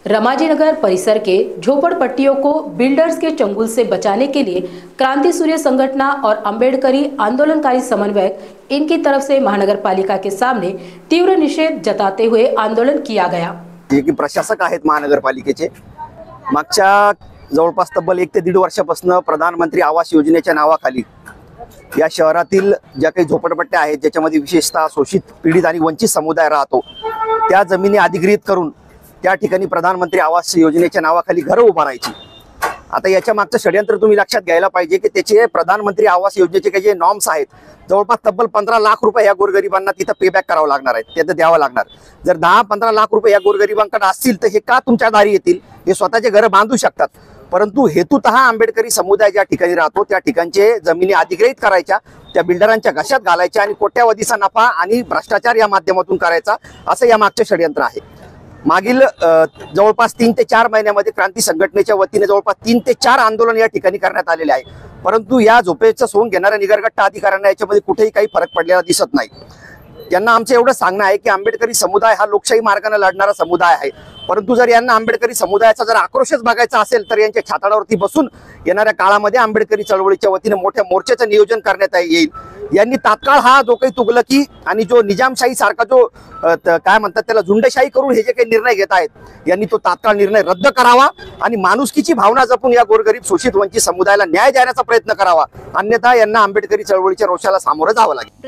रमाजी नगर परिसर के झोपड़पट्टियों को बिल्डर्स के चंगुल से बचाने के लिए क्रांति सूर्य संगठन और अंबेडकरी आंदोलनकारी समन्वयक इनकी तरफ से महानगर पालिका के सामने तीव्र निषेध जताते हुए आंदोलन किया गया। जे की प्रशासक आहेत महानगरपालिकेचे मागच्या जवळपास तब्बल 1 ते 1.5 वर्षापासून प्रधानमंत्री आवास योजनेच्या नावाखाली या शहरातील ज्या काही झोपडपट्ट्या आहेत ज्याच्यामध्ये विशेषतः शोषित पीडित आणि वंचित समुदाय राहतो त्या जमिनी अधिग्रहित करून त्या ठिकाणी प्रधानमंत्री आवास योजनेच्या नावाखाली घरं उभारायची। आता याच्या मागचं षडयंत्र तुम्ही लक्षात घ्यायला पाहिजे की त्याचे प्रधानमंत्री आवास योजनेचे काही जे नॉर्म्स आहेत जवळपास तब्बल 15 लाख रुपये या गोरगरिबांना तिथं पेबॅक करावं लागणार आहे, ते द्यावं लागणार। जर 10-15 लाख रुपये या गोरगरिबांकडे असतील तर हे का तुमच्या दारी येतील? हे स्वतःचे घर बांधू शकतात, परंतु हेतुतः आंबेडकरी समुदाय ज्या ठिकाणी राहतो त्या ठिकाणचे जमिनी अधिग्रहित करायच्या, त्या बिल्डरांच्या घशात घालायच्या आणि कोट्यावधीचा नफा आणि भ्रष्टाचार या माध्यमातून करायचा, असं या मागचे षडयंत्र आहे। मागील जवळपास 3 ते 4 महिन्यामध्ये क्रांती संघटनेच्या वतीने जवळपास 3 ते 4 आंदोलन या ठिकाणी करण्यात आलेले आहे, परंतु या झोपेचं सोंग घेणाऱ्या निगरगट्टा अधिकाऱ्यांना याच्यामध्ये कुठेही काही फरक पडलेला दिसत नाही। त्यांना आमचं एवढं सांगणं आहे की आंबेडकरी समुदाय हा लोकशाही मार्गाने लढणारा समुदाय आहे, परंतु जर यांना आंबेडकरी समुदायाचा जर आक्रोशच बघायचा असेल तर यांच्या छाताडावरती बसून येणाऱ्या काळामध्ये आंबेडकरी चळवळीच्या वतीने मोठ्या मोर्चाचं नियोजन करण्यात येईल। यांनी तात्काळ हा जो काही तुगलकी आणि जो निजामशाही सारखा जो काय म्हणतात त्याला झुंडशाही करून हे जे काही निर्णय घेत आहेत यांनी तो तात्काळ निर्णय रद्द करावा आणि माणुसकीची भावना जपून या गोरगरीब शोषित वंचित समुदायाला न्याय देण्याचा प्रयत्न करावा, अन्यथा यांना आंबेडकरी चळवळीच्या रोषाला सामोरं जावं लागेल।